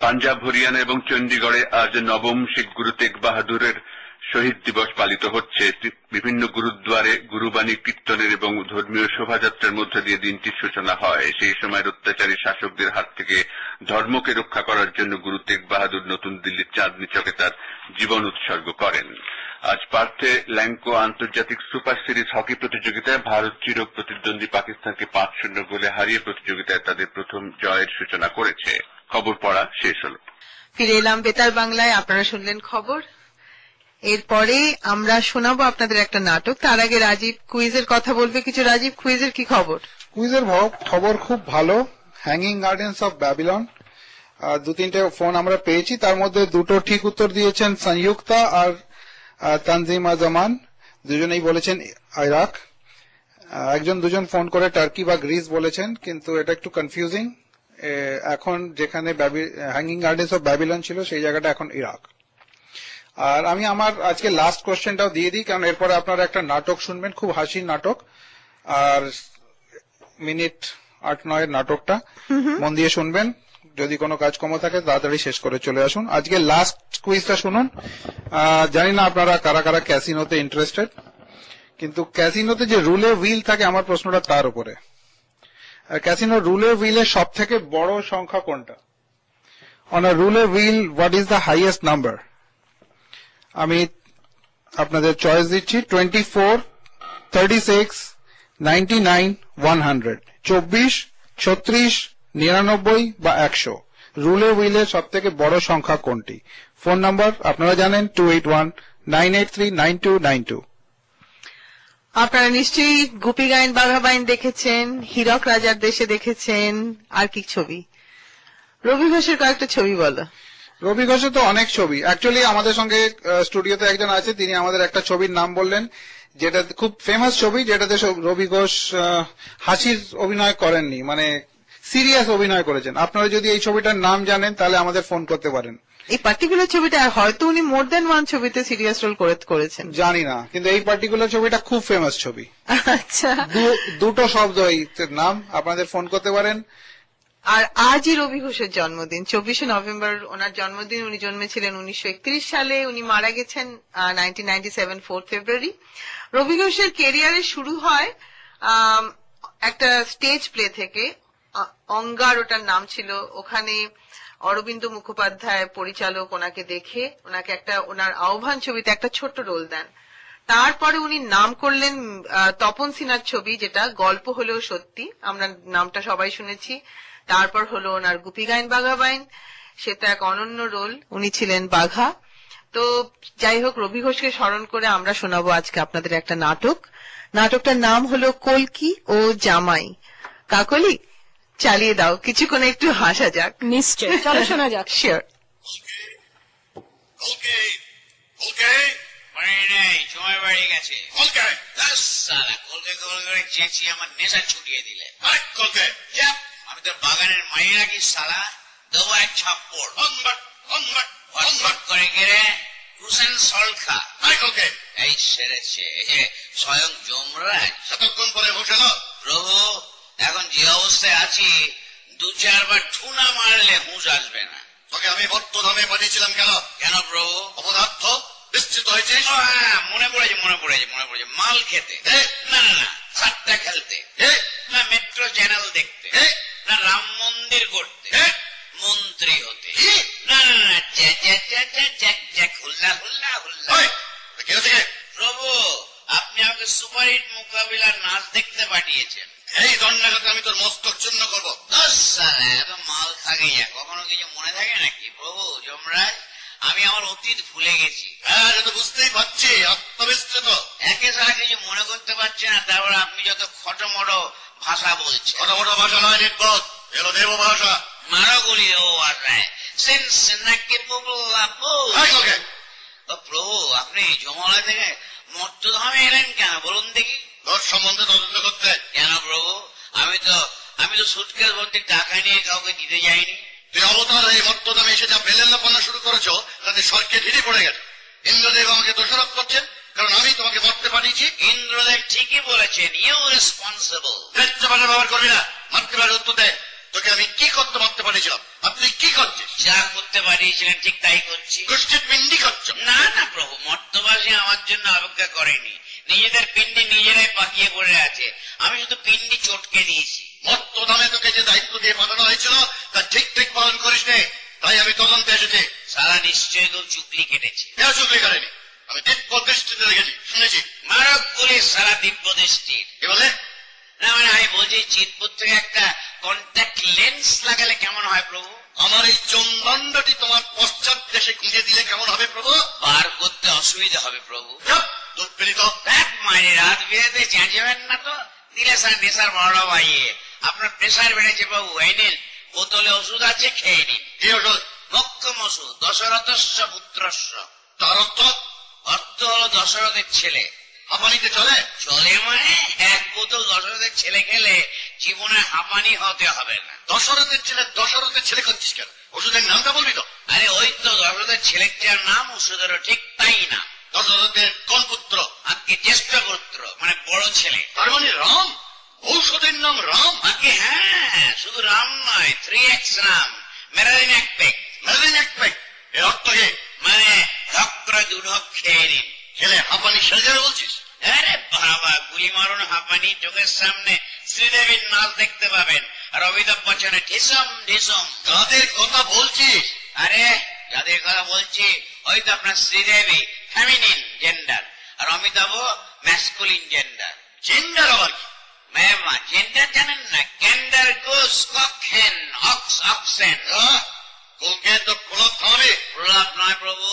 পাঞ্জাব, হরিয়ানা এবং চণ্ডীগড়ে আজ নবম শিখ গুরু তেগ বাহাদুরের শহীদ দিবস পালিত হচ্ছে। বিভিন্ন গুরুদ্বারে গুরুবাণী কীর্তনের এবং ধর্মীয় শোভাযাত্রার মধ্য দিয়ে দিনটির সূচনা হয়। সেই সময়ের অত্যাচারী শাসকদের হাত থেকে ধর্মকে রক্ষা করার জন্য গুরু তেগ বাহাদুর নতুন দিল্লির চাঁদনি চকে তার জীবন উৎসর্গ করেন। আজ পার্থে ল্যাঙ্কো আন্তর্জাতিক সুপার সিরিজ হকি প্রতিযোগিতায় ভারত চির প্রতিদ্বন্দ্বী পাকিস্তানকে 5-0 গোলে হারিয়ে প্রতিযোগিতায় তাদের প্রথম জয়ের সূচনা করেছে। খবর পড়া শেষ হলো। ফিরে এলাম বেতার বাংলায়, আপনারা শুনলেন খবর। এরপরে আমরা শোনাবো আপনাদের একটা নাটক। তার আগে রাজীব কুইজের কথা বলবে কিছু। রাজীব, কুইজের কি খবর? কুইজের খবর খুব ভালো। হ্যাঙ্গিং গার্ডেন্স অফ ব্যাবিলন, 2-3টে ফোন আমরা পেয়েছি, তার মধ্যে 2টো ঠিক উত্তর দিয়েছেন সংযুক্তা আর তানজিমা জামান, দুজনেই বলেছেন ইরাক। দুজন ফোন করে টার্কি বা গ্রিস বলেছেন, কিন্তু এটা একটু কনফিউজিং। এখন যেখানে হ্যাঙ্গিং গার্ডেন্স অফ ব্যাবিলন ছিল সেই জায়গাটা এখন ইরাক। আর আমি আমার আজকে লাস্ট কোশ্চেনটাও দিয়ে দিই, কারণ এরপরে আপনারা একটা নাটক শুনবেন, খুব হাসির নাটক। আর মিনিট 8-9 নাটকটা মন দিয়ে শুনবেন। যদি কোনো কাজ কম থাকে তাড়াতাড়ি শেষ করে চলে আসুন। আজকে লাস্ট কুইজটা শুনুন। জানি না আপনারা কারা কারা ক্যাসিনোতে ইন্টারেস্টেড, কিন্তু ক্যাসিনোতে যে রুলে হুইল থাকে, আমার প্রশ্নটা তার উপরে। ক্যাসিনো রুলে হুইলের সব থেকে বড় সংখ্যা কোনটা? On a roulette wheel, what is the highest number? আমি আপনাদের চয়েস দিচ্ছি 24, 36, 99, 100। 24, 36, 99 বা 100। রুলে হুইলের সব থেকে বড় সংখ্যা কোনটি? ফোন নাম্বার আপনারা জানেন 2819839292। আপনারা নিশ্চয়ই গুপি গাইন বাঘা বাইন দেখেছেন, হীরক রাজার দেশে দেখেছেন। আর কি ছবি? রবি ঘোষের কয়েকটা ছবি বলো। রবি ঘোষের তো অনেক ছবি। অ্যাকচুয়ালি আমাদের সঙ্গে স্টুডিওতে একজন আছে, তিনি আমাদের একটা ছবির নাম বললেন, যেটা খুব ফেমাস ছবি, যেটাতে রবি ঘোষ হাসির অভিনয় করেননি, মানে সিরিয়াস অভিনয় করেছেন। আপনারা যদি এই ছবিটার নাম জানেন তাহলে আমাদের ফোন করতে পারেন। এই পার্টিকুলার ছবিটা হয়তো উনি মোর দ্যান ওয়ান ছবিতে সিরিয়াস রোল করেছেন, জানি না, কিন্তু এই পার্টিকুলার ছবিটা খুব ফেমাস ছবি। আচ্ছা, 2টো শব্দ এই নাম, আপনাদের ফোন করতে পারেন। আর আজই রবি ঘোষের জন্মদিন, 24শে নভেম্বর ওনার জন্মদিন। উনি জন্মেছিলেন 1931 সালে, উনি মারা গেছেন 1997 4 ফেব্রুয়ারি। রবি ঘোষের ক্যারিয়ারে শুরু হয় একটা স্টেজ প্লে থেকে, অঙ্গার ওটার নাম ছিল। ওখানে অরবিন্দ মুখোপাধ্যায় পরিচালক ওনাকে দেখে ওনাকে ওনার আহ্বান ছবিতে একটা ছোট্ট রোল দেন। তারপরে উনি নাম করলেন তপন সিনহার ছবি, যেটা গল্প হলেও সত্যি, আমরা নামটা সবাই শুনেছি। তারপর হলো ওনার গুপি গাইন বাঘা বাইন, সেটা এক অনন্য রোল, উনি ছিলেন বাঘা। তো যাই হোক, রবি ঘোষকে স্মরণ করে আমরা শোনাবো আজকে আপনাদের একটা নাটক। নাটকটার নাম হলো কলকি ও জামাই। কাকলি, চালিয়ে দাও, কিছুক্ষণ একটু হাসা যাক। নিশ্চয়, চলো শোনা যাক। শিওর। সময় বাড়ি গেছে। কলকে চেঁচিয়ে আমার নেশা ছুটিয়ে দিলে। আমি তো বাগানের মাই রাখি সালা, দেবো এক ছাপ্পড় করে গেলে রুসেন সল্ট খা। এই সেরেছে স্বয়ং যমরাজ। কতক্ষণ পরে বসালো প্রভু, এখন যে অবস্থায় আছি 2-4 বার ঠুনা মারলে হুঁশ আসবে না। তোকে আমি বর্তমানে পাঠিয়েছিলাম কেন? কেন প্রভু? অপদার্থ নিশ্চিত হয়েছে। মনে পড়েছে মাল খেতে, না না না সাতটা খেলতে, না মেট্রো চ্যানেল দেখতে, না রাম মন্দির করতে, মন্ত্রী হতে, না না না হুল্লা হুল্লা হুল্লা। প্রভু, আপনি আমাকে সুপারহিট মোকাবিলার নাচ দেখতে পাঠিয়েছেন। এই দণ্ডাঘাতে আমি তোর মস্তক চূর্ণ করবো। এত মাল থাকে, কখনো কিছু মনে থাকে নাকি প্রভু যমরাজ? আমি আমার অতীত ভুলে গেছি। হ্যাঁ, তো বুঝতেই পারছি, আত্মবিস্মৃত। একে ছাড়া কিছু মনে করতে পারছি না, তারপর আপনি যত খটোমটো ভাষা বলছেন। খটোমটো ভাষা নয়, নির্বোধ, এলো দেব ভাষা। মারো গুলি ও আর প্রভু, আপনি যমলা থেকে মর্তধামে এলেন কেন বলুন দেখি? তোর সম্বন্ধে তদন্ত করতে। কেন প্রভু? আমি তো সুটকেস ভর্তি টাকা নিয়ে কাউকে দিতে যাইনি। তুই অবতার এই মর্তধামে এসে যা বেলেল্লাপনা শুরু করেছো, তাতে স্বর্গে ঢিলে পড়ে গেছে। ইন্দ্রদেব আমাকে দোষারোপ করছেন, কারণ আমি তোমাকে মরতে পাঠিয়েছি। ইন্দ্রদেব ঠিকই বলেছেন, ইউ রেসপন্সিবল। ব্যবহার করবি না, মারতে পারে উত্তর দেয়। তোকে আমি কি করতে মারতে পাঠিয়েছিলাম, আর তুই কি করছিস? যা করতে পাঠিয়েছিলেন ঠিক তাই করছি। কুষ্ঠির পিন্ডি করছ? না না প্রভু, মর্তবাসী আমার জন্য অপেক্ষা করেনি, নিজেদের পিন্ডি নিজেরাই পাকিয়ে পড়ে আছে, আমি শুধু পিন্ডি চটকে দিয়েছি। মর্তধামে তোকে যে দায়িত্ব দিয়ে পাঠানো হয়েছিল তা ঠিক ঠিক পালন করিস নে, তাই আমি তদন্তে এসেছি। সারা নিশ্চয়ই কেউ চুকলি কেটেছে। কেউ চুকলি কাটেনি, আমি দিব্য দৃষ্টিতে দেখেছি, শুনেছি। মারক পুলিশ সারা দিব্য দৃষ্টির। কি বলে? না মানে আমি বলছি চিতপুর থেকে একটা কন্ট্যাক্ট লেন্স লাগালে কেমন হয় প্রভু? আমার এই চন্দণ্ডটি তোমার পশ্চাৎ দেশে গুঁজে দিলে কেমন হবে প্রভু? বার করতে অসুবিধা হবে প্রভু। দুধ পেলি তো মায়ের রাত বেরোতে চেঁচাবেন না তো, দিলে স্যার নেশার বড় বাইয়ে আপনার প্রেশার বেড়েছে বাবু, এই নিন বোতলে ওষুধ আছে, খেয়ে নিন। কি ওষুধ? মক্ষম ওষুধ, দশরথস্য পুত্রস্য। তার অর্থ? অর্থ হলো দশরথের ছেলে। হাঁপানিতে চলে? চলে মানে এক বোতল দশরথের ছেলে খেলে জীবনে হাঁপানি হতে হবে না। দশরথের ছেলে করছিস কেন? ওষুধের নামটা বলবি তো? আরে ওই তো দশরথের ছেলের যার নাম ওষুধেরও ঠিক তাই নাম। দশরথের কোন পুত্র? আজকে জ্যেষ্ঠ পুত্র, মানে বড় ছেলে। তার মানে রাম? ঔষধের নাম রাম? আগে হ্যাঁ, শুধু রাম নয়, 3x রাম, মেরাদিন এক পেক। মেরাদিন এক পেক এর অর্থ কি? মানে ঢক্কর দুঢক খেয়ে নিন, খেলে হাঁপানি সেরে যাবে বলছিস? আরে বাবা, গুলি মারুন হাঁপানি, চোখের সামনে শ্রীদেবীর নাচ দেখতে পাবেন, আর অমিতাভ বচ্চনের ঢিসম ঢিসম। কাদের কথা বলছিস? আরে যাদের কথা বলছি ওই তো আপনার শ্রীদেবী ফেমিনিন জেন্ডার, আর অমিতাভ ম্যাসকুলিন জেন্ডার। জেন্ডার আবার কি? ম্যামা জেন্ডার জানেন না? ক্যান্ডার গোস কক হেন অক্স অক্সেন। কোনকে তো প্রলাপ খাওয়াবে? প্রলাপ নয় প্রভু,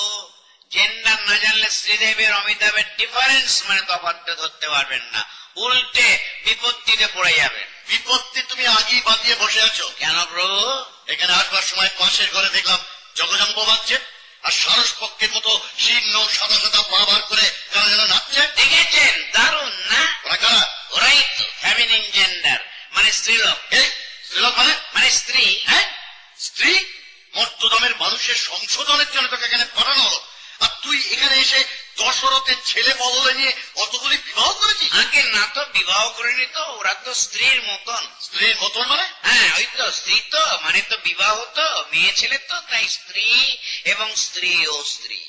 জেন্ডার না জানলে শ্রীদেবের অমিতাভের ডিফারেন্স মানে তফাৎটা ধরতে পারবেন না, উল্টে বিপত্তিতে পড়ে যাবেন। বিপত্তি তুমি আগেই বাঁধিয়ে বসে আছো কেন প্রভু? এখানে আসবার সময় পাশের ঘরে দেখলাম জগজম্ব বাজছে, আর সারস পক্ষের মতো শীর্ণ সাদা সাদা পা বার করে কারা যেন নাচছে। দেখেছেন? দারুণ না? ওরা কারা? ওরাই তো ফেমিনিন জেন্ডার, মানে স্ত্রীলোক। স্ত্রীলোক মানে স্ত্রী। হ্যাঁ স্ত্রী? মর্তদমের মানুষের সংশোধনের জন্য তোকে এখানে পাঠানো হলো, আর তুই এখানে এসে দশরথের ছেলে বদলে নিয়ে কতগুলি বিবাহ করেছিস? আগে না তো বিবাহ করেনি তো, ওরা তো স্ত্রীর মতন। স্ত্রীর মতন মানে? হ্যাঁ ওই তো স্ত্রী, তো মানে তো বিবাহ তো মেয়ে ছেলে তো, তাই স্ত্রী এবং স্ত্রী ও স্ত্রী।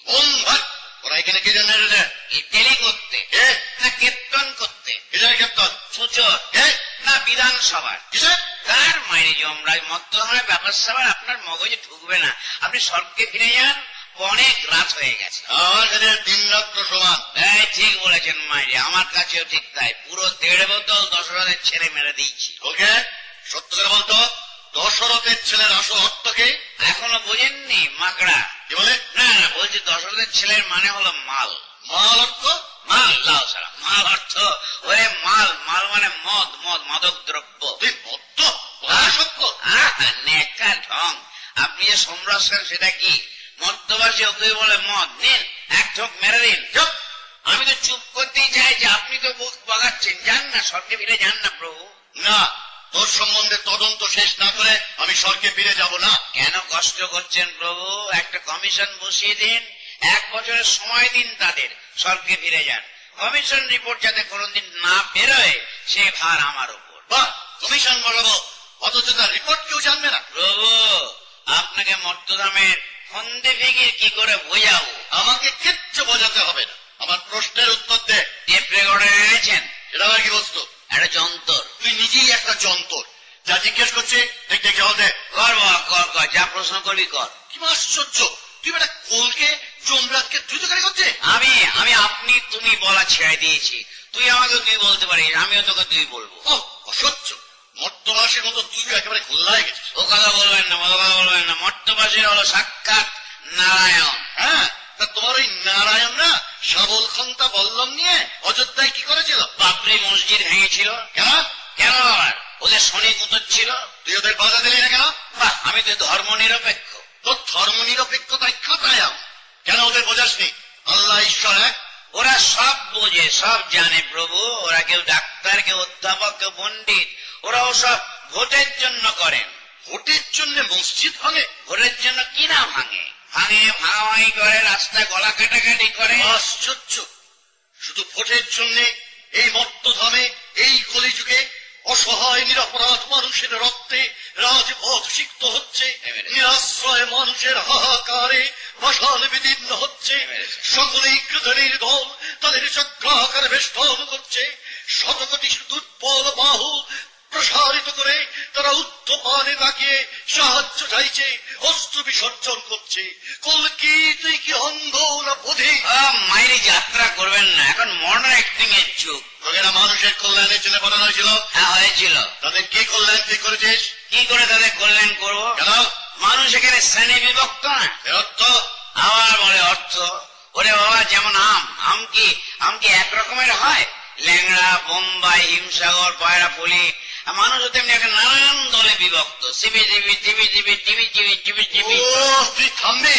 ওরা এখানে কি জন্য এসেছে? টেলি করতে না কীর্তন করতে? কিসের কীর্তন? সুচর না বিধানসভার? কিসের? তার মায়ের যমরাজ মর্তধামের ব্যাপার স্যাপার আপনার মগজে ঢুকবে না, আপনি স্বর্গে ফিরে যান, অনেক রাত হয়ে গেছে। আমার কাছে 3 রাত্র সমান। ঠিক বলেছেন মায়ের, আমার কাছেও ঠিক তাই। পুরো 1.5 বোতল দশরথের ছেলে মেরে দিয়েছি। ওকে সত্য করে বলতো, দশরথের ছেলের আসল অর্থ কি? এখনো বোঝেননি? মাকড়া। কি বলে? না না বলছি দশরথের ছেলের মানে হলো মাল। মাল অর্থ? মাল লাও সারা। মাল অর্থ ওরে মাল, মাল মানে মদ, মাদক দ্রব্য। নেকা ঢং, আপনি যে সমরস করেন সেটা কি? মর্তবাসী ওকে বলে মদ, নিন এক ঢোক মেরে দিন। আমি তো চুপ করতেই চাই যে আপনি তো মুখ বাগাচ্ছেন, যান না স্বর্গে ফিরে যান না প্রভু। না, তোর সম্বন্ধে তদন্ত শেষ না করে আমি স্বর্গে ফিরে যাব না। কেন কষ্ট করছেন প্রভু? একটা কমিশন বসিয়ে দিন, 1 বছরের সময় দিন তাদের, স্বর্গে ফিরে যান। কমিশন রিপোর্ট যাতে কোনদিন না বেরোয় সে ভার আমার উপর। বাহ, কমিশন বলবো অথচ তার রিপোর্ট কেউ জানবে না? প্রভু আপনাকে মর্তধামের ফন্দে ফিকির কি করে বোঝাবো? আমাকে কিচ্ছু বোঝাতে হবে না, আমার প্রশ্নের উত্তর দে। টেপ রেকর্ডার এনেছেন? এটা আবার কি বস্তু? একটা যন্তর। তুই নিজেই একটা যন্তর, যা জিজ্ঞেস করছি ঠিক ঠিক জবাব দে। কর, যা প্রশ্ন করবি কর। কি আশ্চর্য, তুই একটা কোলকে যমরাজকে দ্রুতকারী করছে। আমি আপনি তুমি বলা ছেড়ে দিয়েছি, তুই আমাকে তুই বলতে পারিস, আমিও তোকে তুই বলবো। অসহ্য, মর্তবাসীর মতো তুই একেবারে খোল্লায় গেছিস। ও কথা বলবেন না, মর্তবাসীর হলো সাক্ষাৎ নারায়ণ। হ্যাঁ, তা তোমার ওই নারায়ণ না সাবল খন্তা বল্লম নিয়ে অযোধ্যায় কি করেছিল? বাবরি মসজিদ ভেঙেছিল। কেন? কেন আবার? ওদের শনি কুতোচ্ছিল, তুই ওদের বাধা দিলি না কেন? আমি তো ধর্ম নিরপেক্ষ। তোর ধর্ম নিরপেক্ষতায় খাতায় কেন ওদের বোঝাসনি আল্লাহ ঈশ্বর এক? ওরা সব বোঝে, সব জানে প্রভু। ওরা কেউ ডাক্তার, কেউ অধ্যাপক, কেউ পণ্ডিত। ওরা ওসব ভোটের জন্য করেন। ভোটের জন্য মসজিদ ভাঙে? ভোটের জন্য কি না ভাঙে? ভাঙাভাঙি করে, রাস্তায় গলা কাটাকাটি করে। আশ্চর্য, শুধু ভোটের জন্য এই মর্তধামে এই কলিযুগে অসহায় নিরপরাধ মানুষের রক্তে রাজপথ সিক্ত হচ্ছে, নিরাশ্রয় মানুষের হাহাকারে মশাল বিদীর্ণ হচ্ছে, সকলেই কৃতনের দল তাদের চক্রাকারে বেষ্টন করছে, শতকোটি দুর্বল বাহু প্রসারিত করে তারা উত্তপানে তাকিয়ে সাহায্য চাইছে, অস্ত্র বিসর্জন করছে। কলকি তুই কি অন্ধ না বোধে? মাইরি যাত্রা করবেন না, এখন মডার্ন অ্যাক্টিং এর যুগ। তোকেরা মানুষের কল্যাণের জন্য পাঠানো হয়েছিল? হ্যাঁ হয়েছিল। তাদের কি কল্যাণ তুই করেছিস? কি করে তাদের কল্যাণ করবো? কেন? মানুষ এখানে শ্রেণী বিভক্ত না। অর্থ আবার বলে অর্থ। ওরে বাবা, যেমন আম কি এক রকমের হয়? ল্যাংড়া, বোম্বাই, হিমসাগর, পয়রাফুলি, মানুষ তেমনি এখন নানান দলে বিভক্ত। তুই থামবি?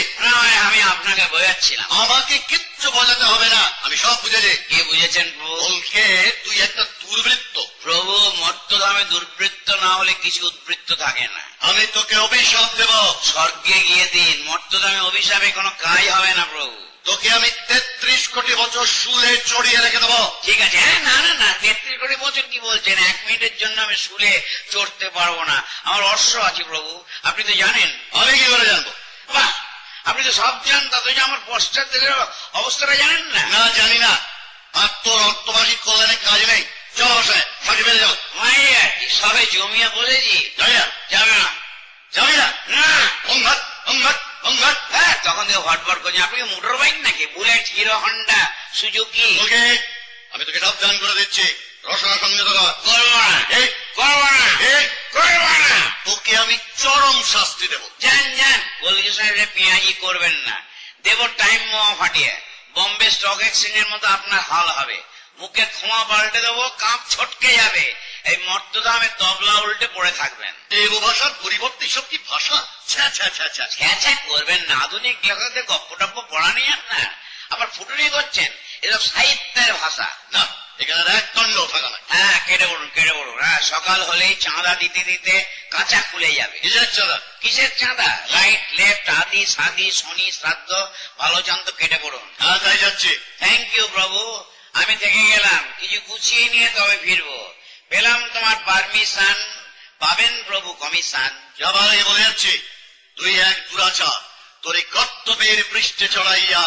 আমি আপনাকে বোঝাচ্ছিলাম। আমাকে কিচ্ছু বোঝাতে হবে না, আমি সব বুঝেছি। কি বুঝেছেন প্রভু? বলকে তুই একটা দুর্বৃত্ত। প্রভু, মর্তধামে দুর্বৃত্ত না হলে কিছু উদ্বৃত্ত থাকে না। আমি তোকে অভিশাপ দেব। স্বর্গে গিয়ে দিন, মর্তধামে অভিশাপে কোনো কাজ হবে না প্রভু। তোকে আমি 33 কোটি বছর শুলে চড়িয়ে রেখে দেবো। ঠিক আছে। হ্যাঁ, না 33 কোটি বছর কি বলছেন? 1 মিনিটের জন্য আমি শুলে চড়তে পারবো না, আমার অশ্ব আছে প্রভু, আপনি তো জানেন। আমি কি করে জানবো? বাহ, আপনি তো সব জানেন, তাতে আমার পশ্চাৎ দেশের অবস্থাটা জানেন না? না, জানি না। আর তোর অর্থবাসীর কল্যাণে কাজ নেই। চল বসে ফাঁকি ফেলে যাও। মাইয়া, সবে জমিয়া বলেছি। যাবি না? যাবে না? যাবি না? না। অঙ্গাত অঙ্গাত অঙ্গাত। হ্যাঁ, তখন থেকে হটবট করছেন। আপনি মোটর বাইক নাকি? Bullet, Hero Honda, Suzuki? Okay, আমি তোকে সাবধান করে দিচ্ছি, রসনা সংযত কর। করবো না, করবো না, করবো না। তোকে আমি চরম শাস্তি দেব। যান কলকি সাহেব, পেঁয়াজি করবেন না, দেব টাইম মোয়া ফাটিয়ে। বম্বে স্টক এক্সচেঞ্জের মতো আপনার হাল হবে, মুখে ক্ষমা পাল্টে দেবো, কাঁপ ছটকে যাবে। এই মর্তধামে তবলা উল্টে পড়ে থাকবেন। দেব ভাষার পরিবর্তে সব কি ভাষা? ছ্যা করবেন না, আধুনিক লেখকদের গপ্প টপ্প পড়া নিয়ে না, আবার ফুটুনি করছেন। এসব সাহিত্যের ভাষা না, এখানে এক দণ্ড থাকা না। হ্যাঁ, কেটে পড়ুন। হ্যাঁ, সকাল হলেই চাঁদা দিতে দিতে কাঁচা খুলে যাবে। কিসের চাঁদা? কিসের চাঁদা? রাইট, লেফট, আদি, সাদি, শনি, শ্রাদ্ধ, ভালো চাঁদ কেটে পড়ুন। হ্যাঁ, তাই যাচ্ছি। থ্যাংক ইউ প্রভু, আমি থেকে গেলাম, কিছু গুছিয়ে নিয়ে তবে ফিরবো। পেলাম তোমার পারমিশন, পাবেন প্রভু কমিশন। যাবার আগে বলে যাচ্ছি, তুই এক দুরাচার, তোর এই কর্তব্যের পৃষ্ঠে চড়াইয়া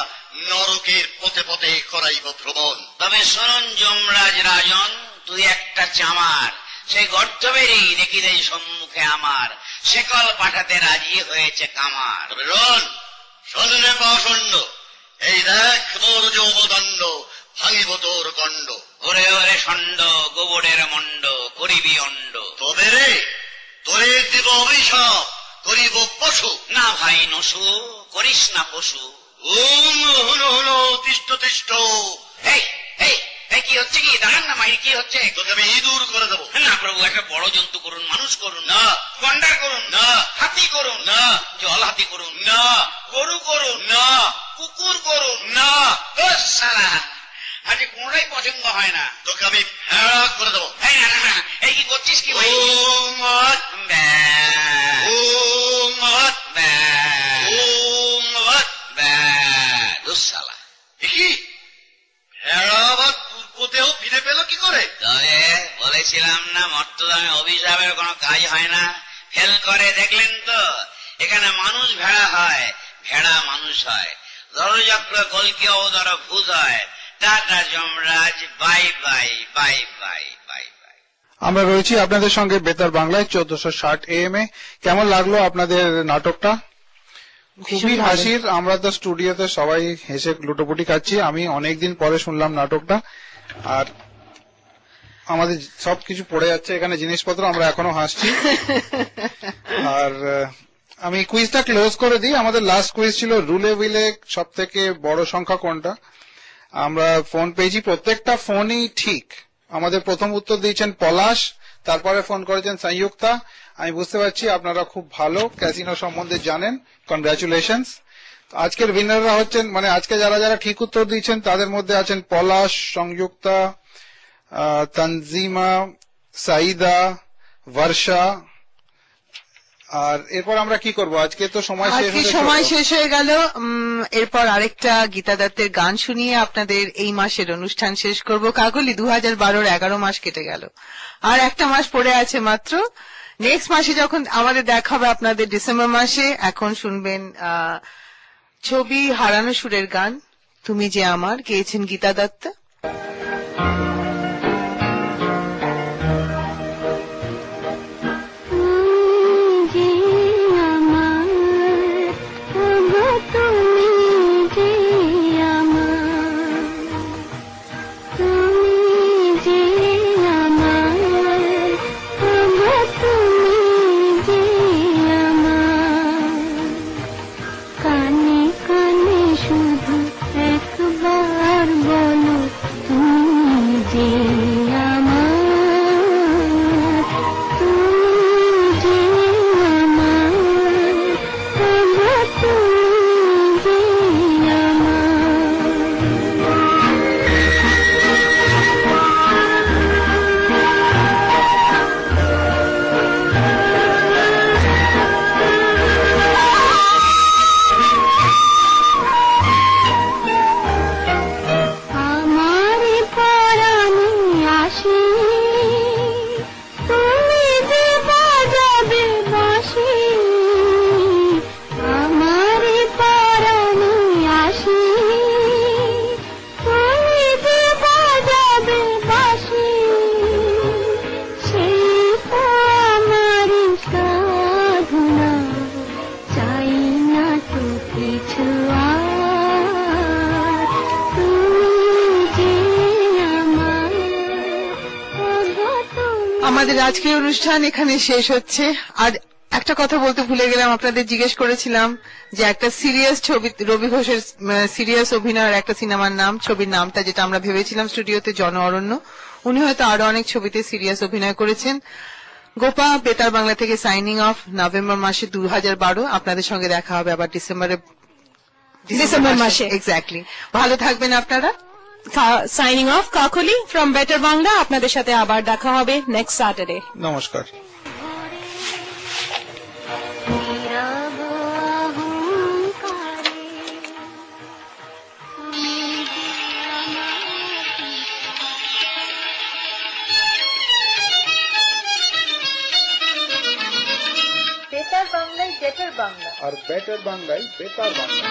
নরকের পথে পথে করাইব ভ্রমণ। তবে শুনুন যমরাজ রাজন, তুই একটা চামার, সেই গর্তবেরই দেখি দেই সম্মুখে আমার, শেকল পাঠাতে রাজি হয়েছে কামার। তবে শোনে পাষণ্ড, এই দেখ মোর যৌবদণ্ড, ভাঙিব তোর কণ্ড। ওরে ষণ্ড, গোবরের মণ্ড, করিবি অণ্ড। তবে রে, তোরে দিব অভিশাপ, করিব পশু। না ভাই নসু, করিস না পশু। হুনো তিষ্ঠ। এই কি হচ্ছে? কি দাঁড়ান না মাই, কি হচ্ছে? তোকে আমি ইঁদুর করে দেবো। না প্রভু, একটা বড় জন্তু করুন, মানুষ করুন না, গন্ডার করুন না, হাতি করুন না, জল হাতি করুন না, গরু করুন না, কুকুর করুন না। সালা, আজ কোনটাই পছন্দ হয় না। তোকে আমি ভেড়া করে দেবো। না, এই কি করছিস কি ভাই? দুঃসালা, কি ভেড়া আবার পূর্বদেহ ফিরে পেল কি করে? তবে বলেছিলাম না, মর্তধামে অভিশাপের কোনো কাজ হয় না। ফেল করে দেখলেন তো, এখানে মানুষ ভেড়া হয়, ভেড়া মানুষ হয়। ধরচক্র কলকি অবতার ভূত হয়। Tata Yamraj, bye bye bye bye bye bye. আমরা রয়েছি আপনাদের সঙ্গে বেতার বাংলায় 1460 AM এ। কেমন লাগলো আপনাদের নাটকটা? খুবই হাসির। আমরা তো স্টুডিওতে সবাই হেসে লুটোপুটি খাচ্ছি। আমি অনেকদিন পরে শুনলাম নাটকটা, আর আমাদের সবকিছু পড়ে যাচ্ছে এখানে জিনিসপত্র, আমরা এখনো হাসছি। আর আমি কুইজটা ক্লোজ করে দিই। আমাদের লাস্ট কুইজ ছিল রুলে উইলে সব থেকে বড় সংখ্যা কোনটা। আমরা ফোন পেয়েছি, প্রত্যেকটা ফোনই ঠিক। আমাদের প্রথম উত্তর দিয়েছেন পলাশ, তারপরে ফোন করেছেন সংযুক্তা। আমি বুঝতে পারছি আপনারা খুব ভালো ক্যাসিনো সম্বন্ধে জানেন, কনগ্রাচুলেশনস। আজকের উইনাররা হচ্ছেন, মানে আজকে যারা যারা ঠিক উত্তর দিয়েছেন তাদের মধ্যে আছেন পলাশ, সংযুক্তা, তানজিমা, সাইদা, বর্ষা, আর এরপর আমরা কি করব? আজকে তো সময় শেষ আজকে হয়ে সময় গেল। শেষ হয়ে গেল। এরপর আরেকটা গীতা দত্তের গান শুনিয়ে আপনাদের এই মাসের অনুষ্ঠান শেষ করব। কাকলি 2012-র 11 মাস কেটে গেল, আর একটা মাস পড়ে আছে মাত্র। নেক্সট মাসে যখন আমাদের দেখা হবে আপনাদের ডিসেম্বর মাসে, এখন শুনবেন ছবি হারানো সুরের গান তুমি যে আমার, গেয়েছেন গীতা দত্ত। আমাদের আজকের অনুষ্ঠান এখানে শেষ হচ্ছে। আর একটা কথা বলতে ভুলে গেলাম, আপনাদের জিজ্ঞেস করেছিলাম যে একটা সিরিয়াস ছবি, রবি ঘোষের সিরিয়াস অভিনয়ের একটা সিনেমার নাম, ছবির নামটা যেটা আমরা ভেবেছিলাম স্টুডিওতে, জন অরণ্য। উনি হয়তো আরো অনেক ছবিতে সিরিয়াস অভিনয় করেছেন। গোপা বেতার বাংলা থেকে সাইনিং অফ। নভেম্বর মাসে 2012। আপনাদের সঙ্গে দেখা হবে আবার ডিসেম্বর মাসে। এক্স্যাক্টলি। ভালো থাকবেন আপনারা। Signing off Kakoli from better Bangla. আপনাদের সাথে আবার দেখা হবে নেক্সট স্যাটারডে। নমস্কার। বেতার বাংলায় বেটার বাংলা, আর বেটার বাংলায় বেতার বাংলা।